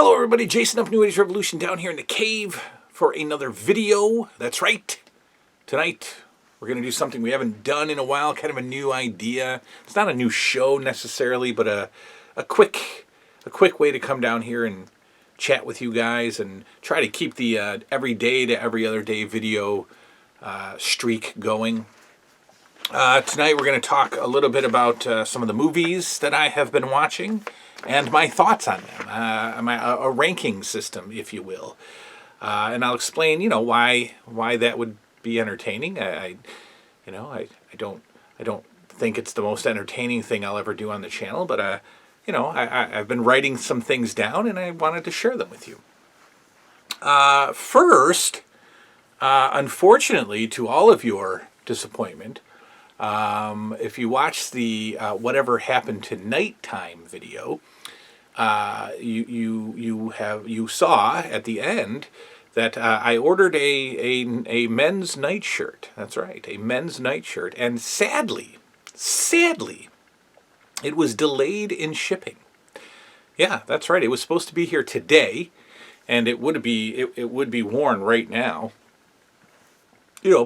Hello everybody, Jason of New Age Revolution down here in the cave for another video. That's right. Tonight we're going to do something we haven't done in a while, kind of a new idea. It's not a new show necessarily, but a quick way to come down here and chat with you guys and try to keep the every day to every other day video streak going. Tonight we're going to talk a little bit about some of the movies that I have been watching and my thoughts on them, a ranking system, if you will. And I'll explain, why that would be entertaining. I don't think it's the most entertaining thing I'll ever do on the channel, but I've been writing some things down and I wanted to share them with you. First, unfortunately, to all of your disappointment, if you watch the Whatever Happened to Nighttime video, you saw at the end that I ordered a men's nightshirt. That's right, a men's nightshirt, and sadly, it was delayed in shipping. Yeah, that's right. It was supposed to be here today, and it would be worn right now.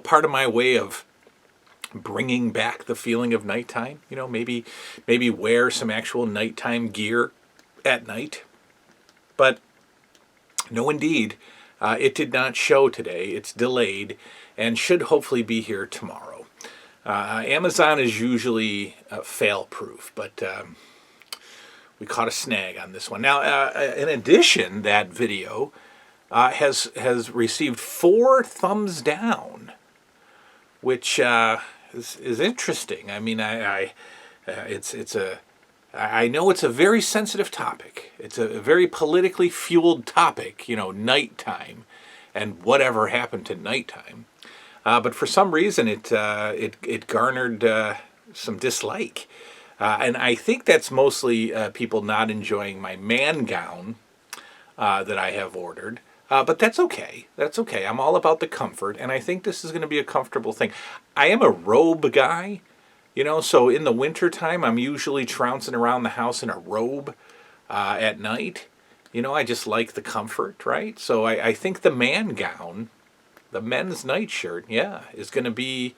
Part of my way of bringing back the feeling of nighttime, maybe wear some actual nighttime gear at night. But no, indeed, it did not show today. It's delayed and should hopefully be here tomorrow. Amazon is usually fail-proof, but we caught a snag on this one. Now, in addition, that video has received 4 thumbs down, which is interesting. I mean, I know it's a very sensitive topic. It's a very politically fueled topic, nighttime and whatever happened to nighttime. But for some reason, it garnered some dislike. And I think that's mostly people not enjoying my man gown that I have ordered. But that's okay. That's okay. I'm all about the comfort, and I think this is going to be a comfortable thing. I am a robe guy, so in the wintertime, I'm usually trouncing around the house in a robe at night. I just like the comfort, right? So I think the man gown, the men's nightshirt, is going to be,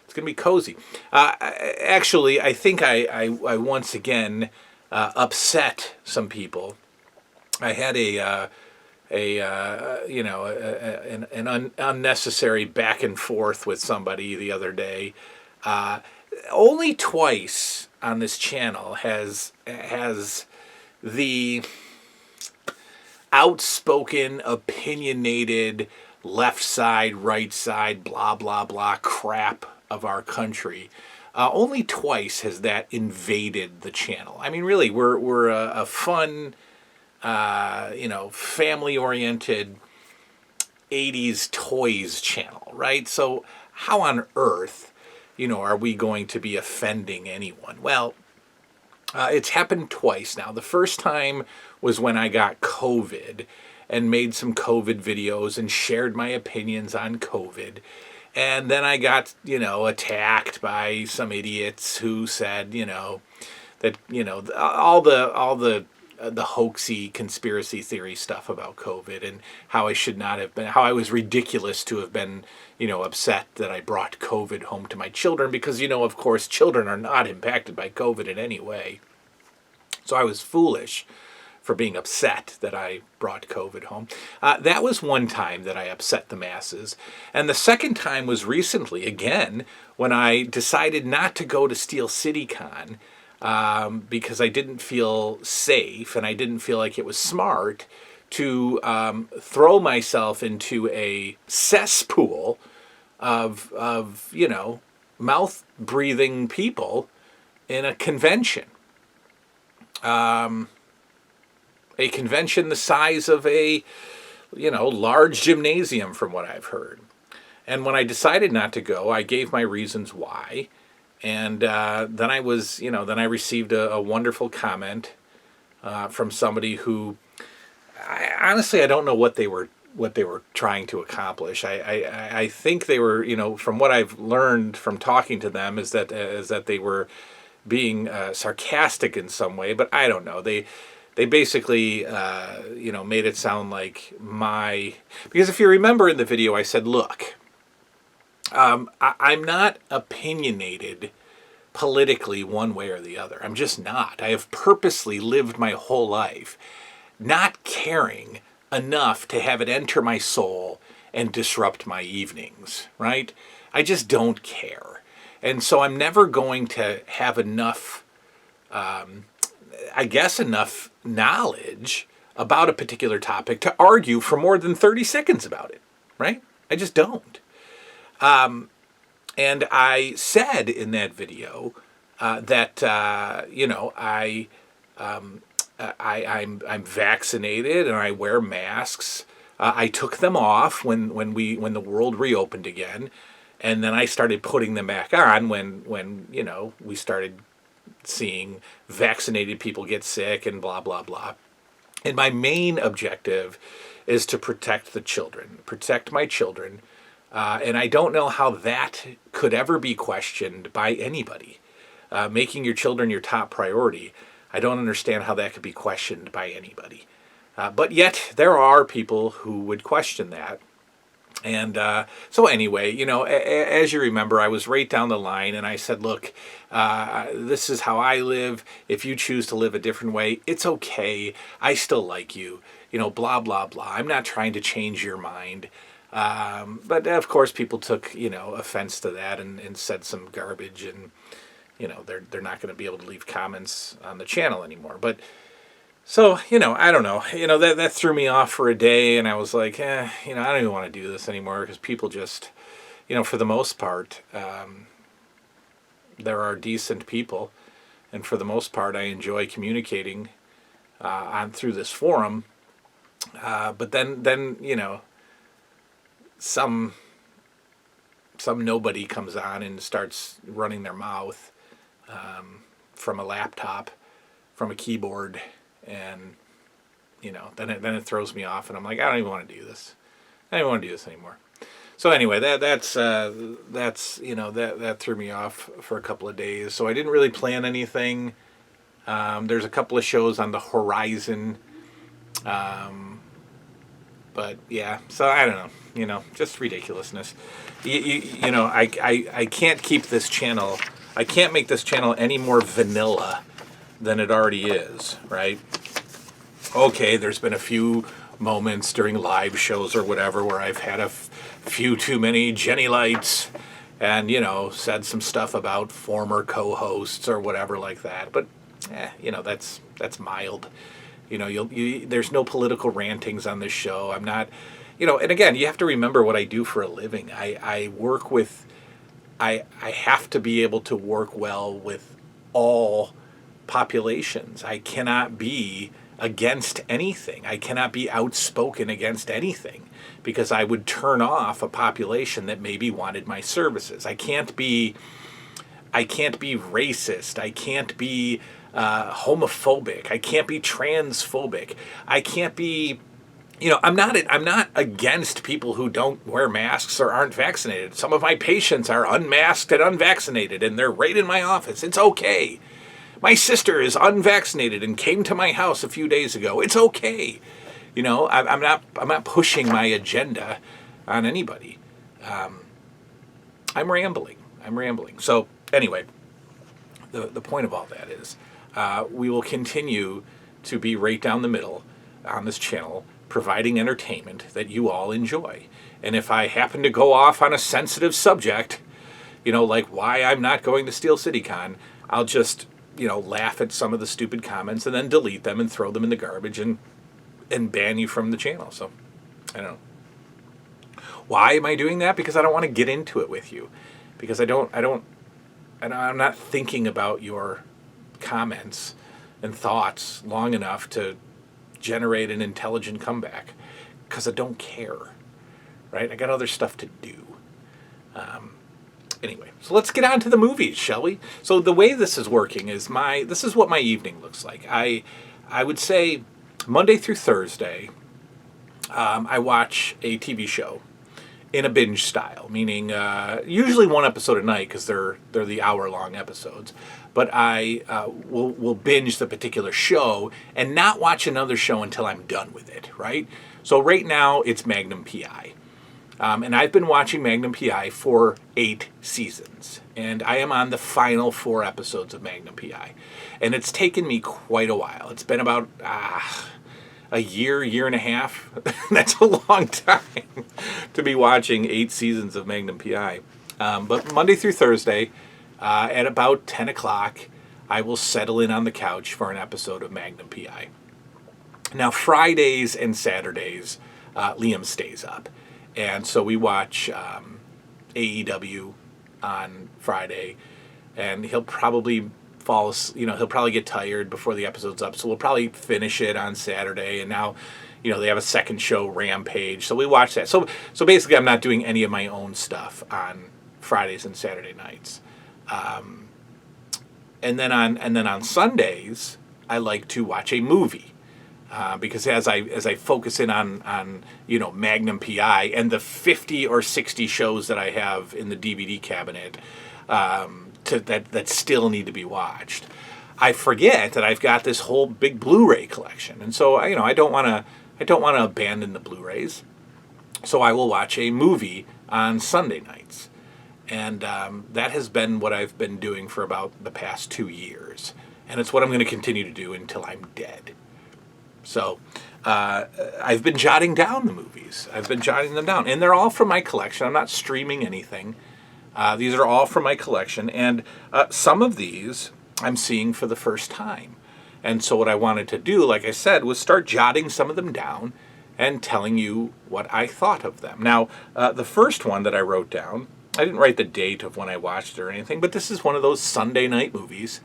it's going to be cozy. Actually, I think I once again upset some people. I had an unnecessary back and forth with somebody the other day. Only twice on this channel has the outspoken, opinionated, left side, right side, blah, blah, blah crap of our country. Only twice has that invaded the channel. I mean, really, we're a fun, family-oriented 80s toys channel, right? So how on earth, are we going to be offending anyone? Well, it's happened twice now. The first time was when I got COVID and made some COVID videos and shared my opinions on COVID. And then I got, attacked by some idiots who said, that, all the hoaxy conspiracy theory stuff about COVID and how I should not have been, how I was ridiculous to have been, upset that I brought COVID home to my children because, of course, children are not impacted by COVID in any way. So I was foolish for being upset that I brought COVID home. That was one time that I upset the masses. And the second time was recently, again, when I decided not to go to Steel City Con because I didn't feel safe and I didn't feel like it was smart to throw myself into a cesspool of mouth-breathing people in a convention. A convention the size of a, large gymnasium from what I've heard. And when I decided not to go, I gave my reasons why. And then I received a wonderful comment from somebody who, honestly, I don't know what they were trying to accomplish. I think they were, from what I've learned from talking to them, is that they were being sarcastic in some way, but I don't know. they basically, made it sound like because if you remember in the video, I said, look, I'm not opinionated politically one way or the other. I'm just not. I have purposely lived my whole life not caring enough to have it enter my soul and disrupt my evenings, right? I just don't care. And so I'm never going to have enough, enough knowledge about a particular topic to argue for more than 30 seconds about it, right? I just don't. And I said in that video that I'm vaccinated and I wear masks. I took them off when the world reopened again, and then I started putting them back on when we started seeing vaccinated people get sick and blah blah blah. And my main objective is to protect the children, protect my children. And I don't know how that could ever be questioned by anybody. Making your children your top priority, I don't understand how that could be questioned by anybody. But yet, there are people who would question that. And so anyway, as you remember, I was right down the line and I said, look, this is how I live. If you choose to live a different way, it's okay. I still like you. Blah, blah, blah. I'm not trying to change your mind. But of course people took, offense to that and said some garbage, and, they're not going to be able to leave comments on the channel anymore. But so, I don't know, that threw me off for a day, and I was like, I don't even want to do this anymore, because people just, for the most part, there are decent people, and for the most part, I enjoy communicating, through this forum. But then, some nobody comes on and starts running their mouth from a laptop, from a keyboard, and then it throws me off, and I'm like, I don't even want to do this. I don't even want to do this anymore. So anyway, that threw me off for a couple of days. So I didn't really plan anything. There's a couple of shows on the horizon. But yeah, so I don't know, just ridiculousness. I can't keep this channel, I can't make this channel any more vanilla than it already is, right? Okay, there's been a few moments during live shows or whatever where I've had a few too many Jenny Lights and, said some stuff about former co-hosts or whatever like that. But, that's mild. There's no political rantings on this show. I'm not, and again, you have to remember what I do for a living. I work with, I have to be able to work well with all populations. I cannot be against anything. I cannot be outspoken against anything, because I would turn off a population that maybe wanted my services. I can't be racist. I can't be homophobic. I can't be transphobic. I can't be, I'm not against people who don't wear masks or aren't vaccinated. Some of my patients are unmasked and unvaccinated, and they're right in my office. It's okay. My sister is unvaccinated and came to my house a few days ago. It's okay. I'm not pushing my agenda on anybody. I'm rambling. So anyway, the point of all that is, we will continue to be right down the middle on this channel, providing entertainment that you all enjoy. And if I happen to go off on a sensitive subject, like why I'm not going to Steel City Con, I'll just, laugh at some of the stupid comments and then delete them and throw them in the garbage and ban you from the channel. So, I don't know. Why am I doing that? Because I don't want to get into it with you. Because I'm not thinking about your comments and thoughts long enough to generate an intelligent comeback, because I don't care, right? I got other stuff to do. Anyway, so let's get on to the movies, shall we? So the way this is working is this is what my evening looks like. I would say Monday through Thursday, I watch a TV show, in a binge style, meaning usually one episode a night because they're the hour-long episodes. But I will binge the particular show and not watch another show until I'm done with it, right? So right now it's Magnum PI. And I've been watching Magnum PI for 8 seasons. And I am on the final 4 episodes of Magnum PI. And it's taken me quite a while. It's been about a year and a half. That's a long time to be watching 8 seasons of Magnum PI. But Monday through Thursday, at about 10 o'clock, I will settle in on the couch for an episode of Magnum PI. Now, Fridays and Saturdays, Liam stays up. And so we watch AEW on Friday, and he'll probably he'll probably get tired before the episode's up, so we'll probably finish it on Saturday. And now, they have a second show, Rampage, so we watch that. So basically, I'm not doing any of my own stuff on Fridays and Saturday nights. And then on Sundays, I like to watch a movie. Because as I focus in on Magnum PI and the 50 or 60 shows that I have in the DVD cabinet that still need to be watched, I forget that I've got this whole big Blu-ray collection, and so I don't want to abandon the Blu-rays, so I will watch a movie on Sunday nights, and that has been what I've been doing for about the past 2 years, and it's what I'm going to continue to do until I'm dead. So I've been jotting down the movies. I've been jotting them down. And they're all from my collection. I'm not streaming anything. These are all from my collection. And some of these I'm seeing for the first time. And so what I wanted to do, like I said, was start jotting some of them down and telling you what I thought of them. Now, the first one that I wrote down, I didn't write the date of when I watched it or anything, but this is one of those Sunday night movies.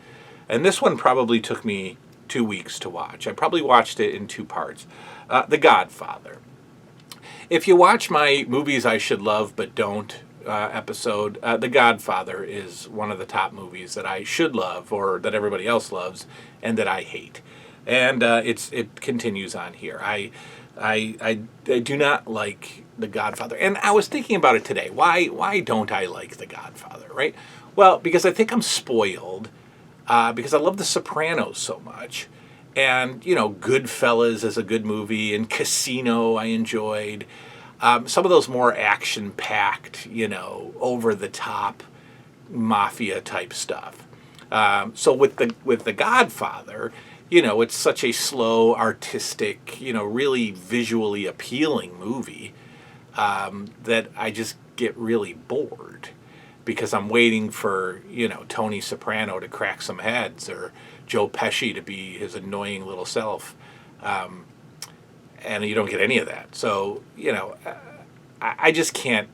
And this one probably took me 2 weeks to watch. I probably watched it in 2 parts. The Godfather. If you watch my Movies I Should Love But Don't episode, The Godfather is one of the top movies that I should love, or that everybody else loves, and that I hate. And it continues on here. I do not like The Godfather. And I was thinking about it today. Why don't I like The Godfather, right? Well, because I think I'm spoiled. Because I love The Sopranos so much. And, Goodfellas is a good movie, and Casino I enjoyed. Some of those more action-packed, over-the-top mafia-type stuff. So with the Godfather, it's such a slow, artistic, really visually appealing movie that I just get really bored. Because I'm waiting for, Tony Soprano to crack some heads, or Joe Pesci to be his annoying little self. And you don't get any of that. So, I just can't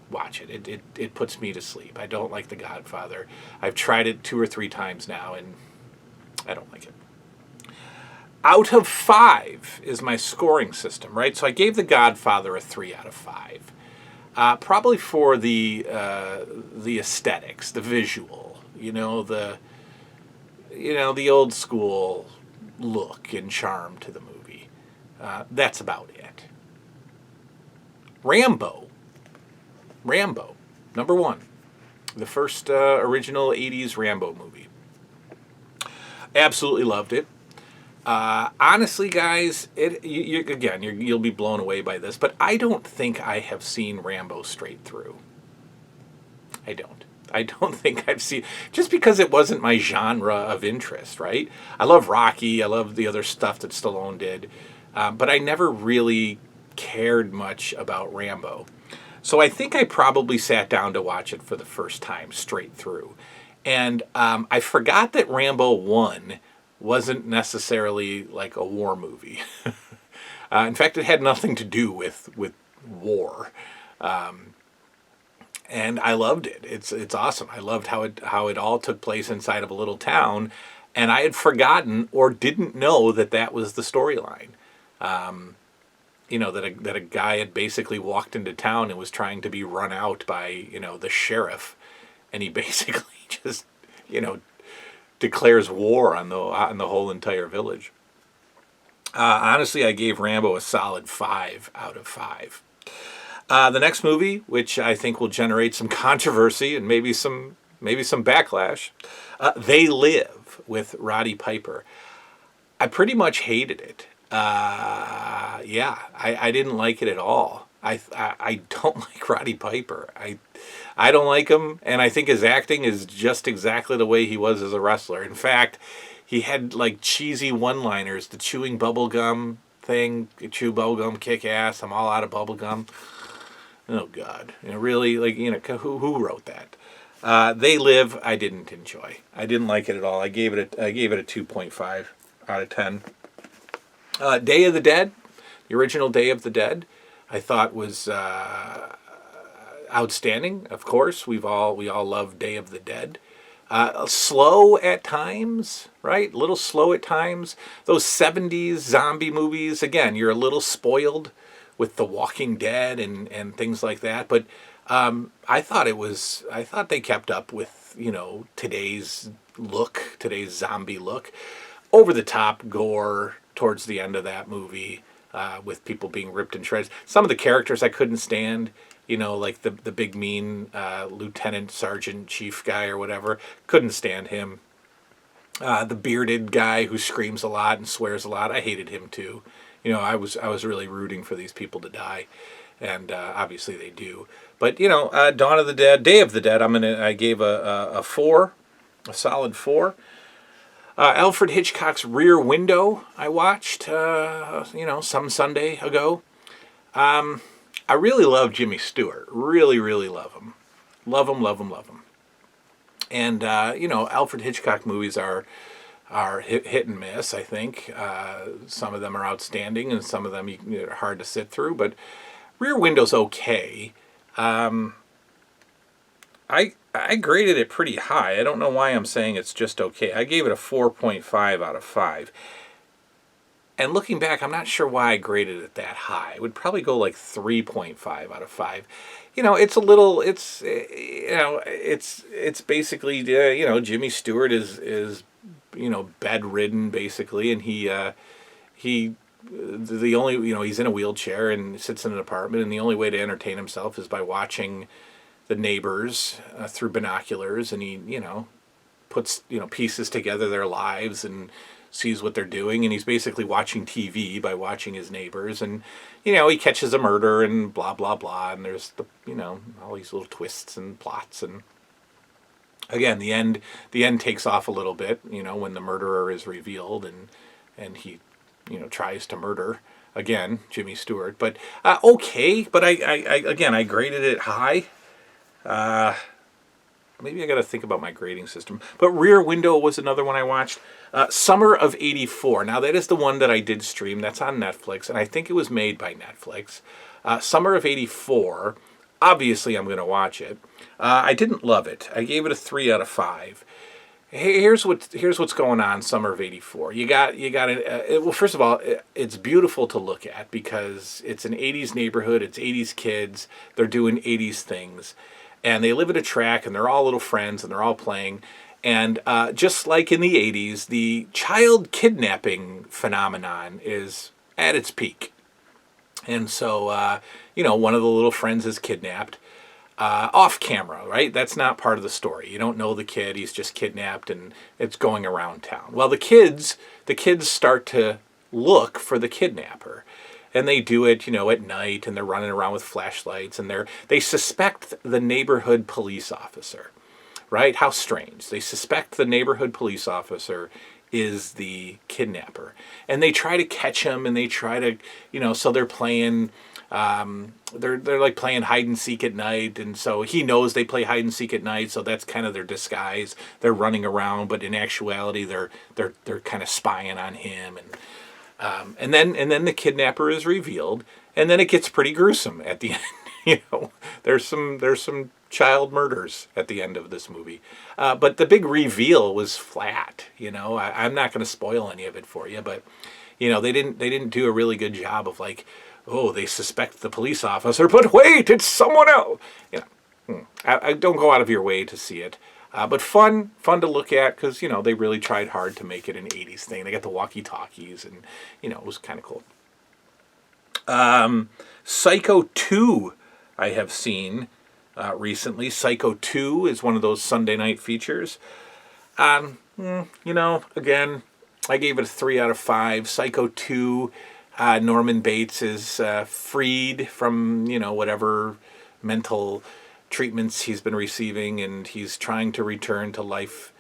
watch it. It puts me to sleep. I don't like The Godfather. I've tried it 2 or 3 times now, and I don't like it. Out of 5 is my scoring system, right? So I gave The Godfather a 3 out of 5. Probably for the aesthetics, the visual, the old school look and charm to the movie. That's about it. Rambo, number 1, the first original 80s Rambo movie. Absolutely loved it. Honestly, guys, you'll be blown away by this, but I don't think I have seen Rambo straight through. I don't think I've seen, just because it wasn't my genre of interest, right? I love Rocky, I love the other stuff that Stallone did, but I never really cared much about Rambo. So I think I probably sat down to watch it for the first time straight through. And I forgot that Rambo 1 wasn't necessarily like a war movie. In fact, it had nothing to do with war. And I loved it. It's awesome. I loved how it all took place inside of a little town, and I had forgotten or didn't know that was the storyline. That a guy had basically walked into town and was trying to be run out by the sheriff, and he basically just declares war on the whole entire village. Honestly, I gave Rambo a solid 5 out of 5. The next movie, which I think will generate some controversy and maybe some backlash, They Live with Roddy Piper. I pretty much hated it. Yeah, I didn't like it at all. I don't like Roddy Piper. I don't like him, and I think his acting is just exactly the way he was as a wrestler. In fact, he had like cheesy one-liners, the chewing bubble gum thing, chew bubble gum, kick ass. I'm all out of bubble gum. Oh God, really, like who wrote that? They Live. I didn't enjoy. I didn't like it at all. I gave it a 2.5 out of 10. Day of the Dead, the original Day of the Dead, I thought was outstanding. Of course, we all love Day of the Dead. Slow at times, right? A little slow at times. Those 70s zombie movies, again, you're a little spoiled with The Walking Dead and things like that. But I thought they kept up with, today's look, today's zombie look. Over the top gore towards the end of that movie, with people being ripped in shreds. Some of the characters I couldn't stand, like the big mean lieutenant, sergeant, chief guy or whatever. Couldn't stand him. The bearded guy who screams a lot and swears a lot. I hated him too. I was really rooting for these people to die, and obviously they do. But Dawn of the Dead, Day of the Dead. I gave a 4, a solid 4. Alfred Hitchcock's Rear Window, I watched, some Sunday ago. I really love Jimmy Stewart. Really, really love him. Love him, love him, love him. And, Alfred Hitchcock movies are hit and miss, I think. Some of them are outstanding, and some of them are hard to sit through. But Rear Window's okay. I graded it pretty high. I don't know why I'm saying it's just okay. I gave it a 4.5 out of 5. And looking back, I'm not sure why I graded it that high. It would probably go like 3.5 out of 5. It's basically, Jimmy Stewart is bedridden basically, and the only, he's in a wheelchair and sits in an apartment, and the only way to entertain himself is by watching the neighbors through binoculars, and he puts pieces together their lives and sees what they're doing, and he's basically watching TV by watching his neighbors, and he catches a murder and blah blah blah, and there's all these little twists and plots, and again the end takes off a little bit when the murderer is revealed, and he tries to murder again Jimmy Stewart. But okay, but I graded it high. Maybe I got to think about my grading system. But Rear Window was another one I watched. Summer of '84. Now that is the one that I did stream. That's on Netflix, and I think it was made by Netflix. Summer of '84. Obviously, I'm going to watch it. I didn't love it. I gave it a 3 out of 5. Here's what's going on. Summer of '84. You got it. Well, first of all, it's beautiful to look at because it's an '80s neighborhood. It's '80s kids. They're doing '80s things, and they live at a track, and they're all little friends, and they're all playing. And just like in the '80s, the child kidnapping phenomenon is at its peak. And so, one of the little friends is kidnapped. Off camera, right? That's not part of the story. You don't know the kid. He's just kidnapped, and it's going around town. Well, the kids start to look for the kidnapper, and they do it, at night, and they're running around with flashlights, and they suspect the neighborhood police officer, right? How strange. They suspect the neighborhood police officer is the kidnapper, and they try to catch him, and they try to, so they're playing. They're like playing hide and seek at night, and so he knows they play hide and seek at night, so that's kind of their disguise. They're running around, but in actuality, they're kind of spying on him, and then the kidnapper is revealed, and then it gets pretty gruesome at the end. There's some child murders at the end of this movie, but the big reveal was flat. I'm not going to spoil any of it for you, but they didn't do a really good job of like, oh, they suspect the police officer, but wait, it's someone else. I don't go out of your way to see it, but fun to look at because they really tried hard to make it an '80s thing. They got the walkie-talkies, and it was kind of cool. Psycho 2 I have seen recently. Psycho 2 is one of those Sunday night features. Again, I gave it a 3 out of 5. Psycho 2, Norman Bates is freed from, whatever mental treatments he's been receiving, and he's trying to return to life,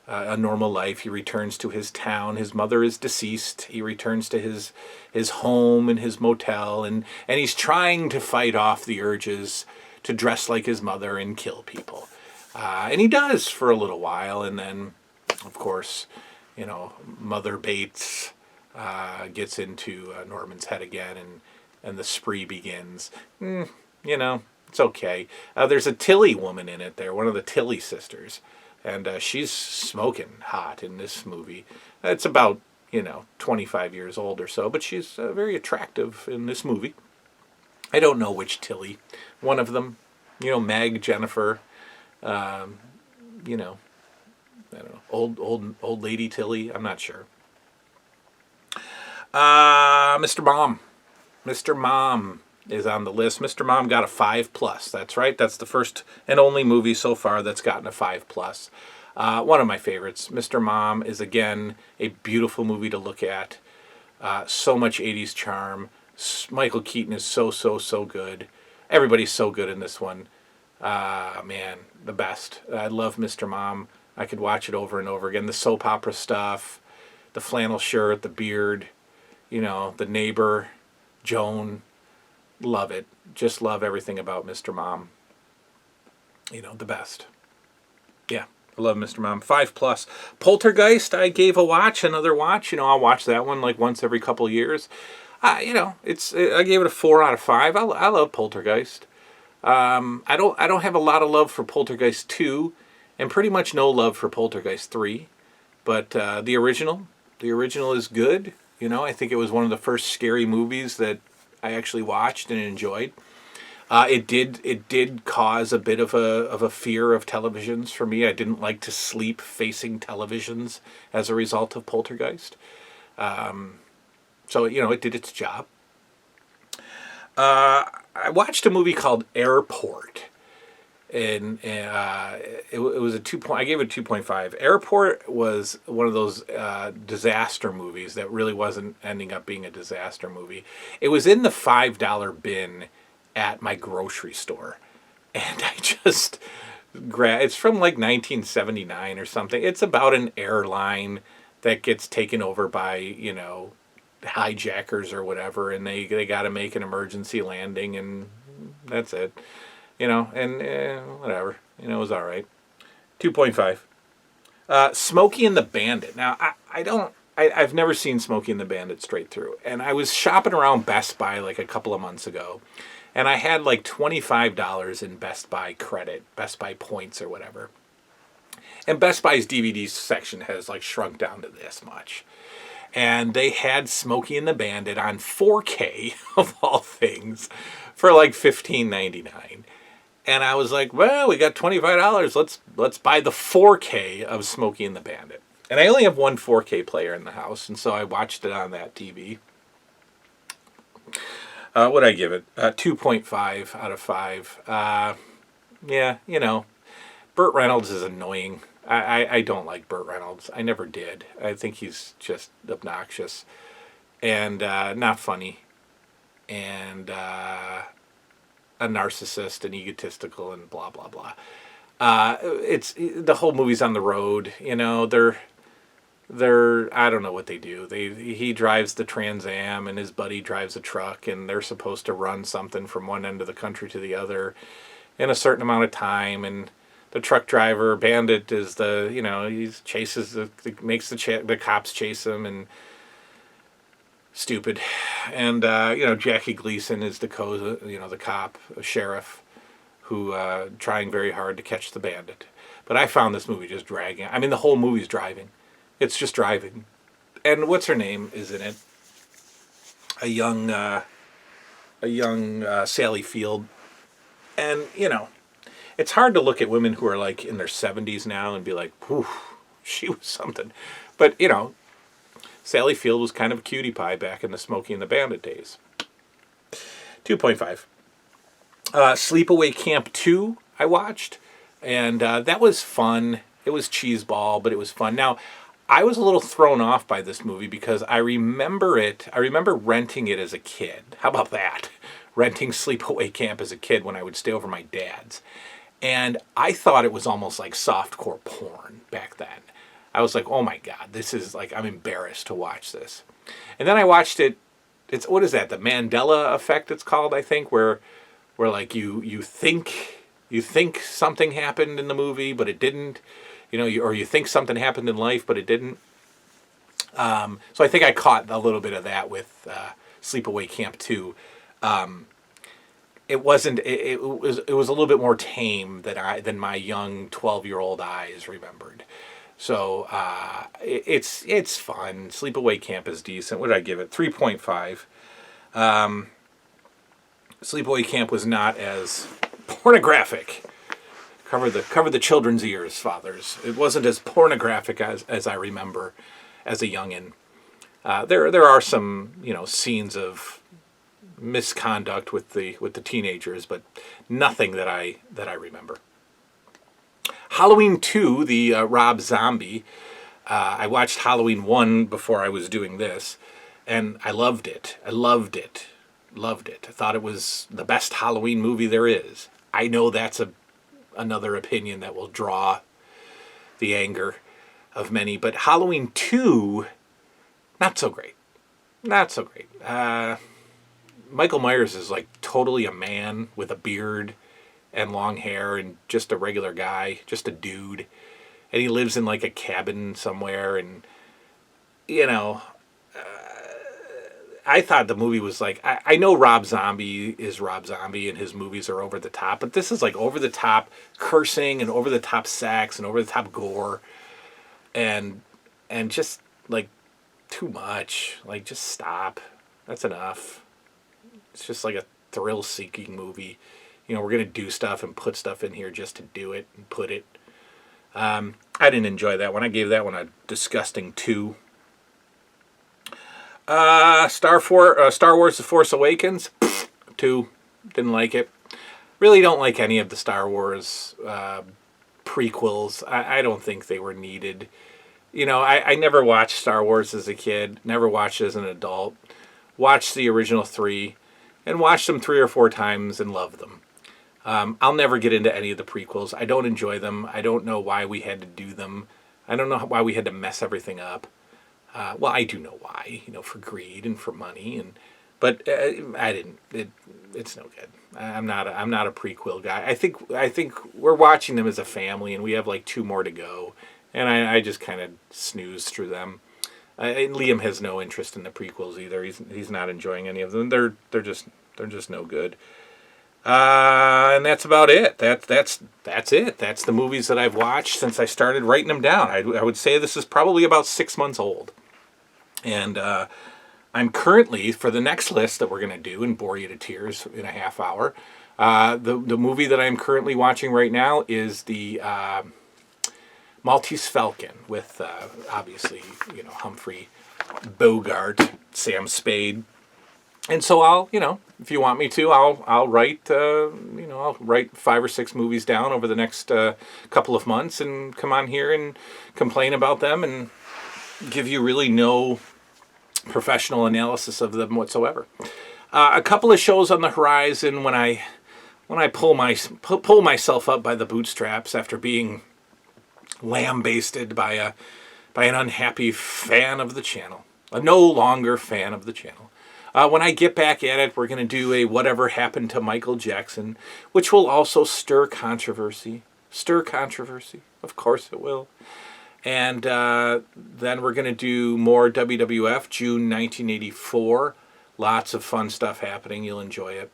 a normal life. He returns to his town. His mother is deceased. He returns to his home and his motel, and he's trying to fight off the urges to dress like his mother and kill people. And he does for a little while, and then, of course, Mother Bates gets into Norman's head again, and the spree begins. It's okay. There's a Tilly woman in it there, one of the Tilly sisters, and she's smoking hot in this movie. It's about, 25 years old or so, but she's very attractive in this movie. I don't know which Tilly. One of them, Meg, Jennifer, I don't know, old lady Tilly. I'm not sure. Mr. Mom. Mr. Mom is on the list. Mr. Mom got a 5+. That's right. That's the first and only movie so far that's gotten a 5+. One of my favorites. Mr. Mom is, again, a beautiful movie to look at. So much 80s charm. Michael Keaton is so good. Everybody's so good in this one. Man, the best. I love Mr. Mom. I could watch it over and over again. The soap opera stuff, the flannel shirt, the beard, the neighbor, Joan. Love it. Just love everything about Mr. Mom. The best. Yeah, I love Mr. Mom. 5+. Poltergeist, I gave another watch. I'll watch that one like once every couple years. I gave it a 4 out of 5. I love Poltergeist. I don't have a lot of love for Poltergeist 2, and pretty much no love for Poltergeist 3. But the original is good. I think it was one of the first scary movies that I actually watched and enjoyed. It did cause a bit of a fear of televisions for me. I didn't like to sleep facing televisions as a result of Poltergeist. So it did its job. I watched a movie called Airport, and it was a 2. I gave it a 2.5. Airport was one of those disaster movies that really wasn't ending up being a disaster movie. It was in the $5 bin at my grocery store, and I just it's from like 1979 or something. It's about an airline that gets taken over by hijackers or whatever, and they got to make an emergency landing, and that's it. And whatever. It was all right. 2.5. Smokey and the Bandit. Now, I've never seen Smokey and the Bandit straight through. And I was shopping around Best Buy like a couple of months ago, and I had like $25 in Best Buy credit, Best Buy points or whatever. And Best Buy's DVD section has like shrunk down to this much. And they had Smokey and the Bandit on 4K, of all things, for like $15.99. And I was like, well, we got $25. Let's buy the 4K of Smokey and the Bandit. And I only have one 4K player in the house, and so I watched it on that TV. What'd I give it? 2.5 out of 5. Yeah, Burt Reynolds is annoying. I don't like Burt Reynolds. I never did. I think he's just obnoxious and not funny, and a narcissist and egotistical and blah blah blah. It's the whole movie's on the road. They're I don't know what they do. He drives the Trans Am and his buddy drives a truck, and they're supposed to run something from one end of the country to the other in a certain amount of time, and the truck driver, Bandit, is he chases, makes the cops chase him, and stupid. And, Jackie Gleason is the cop, sheriff, who, trying very hard to catch the bandit. But I found this movie just dragging. I mean, the whole movie's driving. It's just driving. And what's her name is in it? A young Sally Field. And, it's hard to look at women who are like in their 70s now and be like, whew, she was something. But, Sally Field was kind of a cutie pie back in the Smokey and the Bandit days. 2.5. Sleepaway Camp 2 I watched, and that was fun. It was cheeseball, but it was fun. Now, I was a little thrown off by this movie because I remember it. I remember renting it as a kid. How about that? Renting Sleepaway Camp as a kid when I would stay over my dad's. And I thought it was almost like softcore porn back then. I was like, oh my God, this is like, I'm embarrassed to watch this. And then I watched it. It's, what is that? The Mandela effect it's called, I think, where like you think something happened in the movie, but it didn't. Or you think something happened in life, but it didn't. So I think I caught a little bit of that with Sleepaway Camp 2. It wasn't. It was a little bit more tame than my young 12-year-old eyes remembered. So it's fun. Sleepaway Camp is decent. What did I give it? 3.5. Sleepaway Camp was not as pornographic. Cover the children's ears, fathers. It wasn't as pornographic as I remember as a youngin'. There are some scenes of misconduct with the teenagers, but nothing that I remember. Halloween 2, the Rob Zombie. I watched Halloween 1 before I was doing this, and I loved it. I loved it. I thought it was the best Halloween movie there is. I know that's another opinion that will draw the anger of many, but Halloween 2, not so great. Not so great. Michael Myers is like totally a man with a beard and long hair and just a regular guy, just a dude. And he lives in like a cabin somewhere, and I thought the movie was like, I know Rob Zombie is Rob Zombie and his movies are over the top, but this is like over the top cursing and over the top sex and over the top gore and just like too much. Like, just stop. That's enough. It's just like a thrill-seeking movie. We're going to do stuff and put stuff in here just to do it and put it. I didn't enjoy that one. I gave that one a disgusting 2. Star Wars The Force Awakens, 2. Didn't like it. Really don't like any of the Star Wars prequels. I don't think they were needed. I never watched Star Wars as a kid, never watched as an adult. Watched the original 3 and watched them 3 or 4 times and loved them. I'll never get into any of the prequels. I don't enjoy them. I don't know why we had to do them. I don't know why we had to mess everything up. Well, I do know why, for greed and for money, but I didn't. It's no good. I'm not a prequel guy. I think we're watching them as a family, and we have like 2 more to go, and I just kind of snooze through them. Liam has no interest in the prequels either. He's not enjoying any of them. They're just no good. And that's about it. That's it. That's the movies that I've watched since I started writing them down. I would say this is probably about 6 months old. And I'm currently, for the next list that we're going to do and bore you to tears in a half hour, the movie that I'm currently watching right now is the Maltese Falcon with, obviously, Humphrey Bogart, Sam Spade. And so I'll, if you want me to, I'll write, I'll write 5 or 6 movies down over the next couple of months and come on here and complain about them and give you really no professional analysis of them whatsoever. A couple of shows on the horizon when I pull myself up by the bootstraps after being lambasted by an unhappy fan of the channel, a no longer fan of the channel. When I get back at it, we're going to do a Whatever Happened to Michael Jackson, which will also stir controversy. Of course it will. And then we're going to do more WWF, June 1984. Lots of fun stuff happening. You'll enjoy it.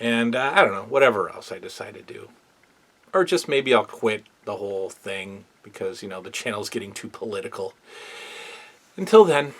And I don't know, whatever else I decide to do. Or just maybe I'll quit the whole thing because, the channel's getting too political. Until then...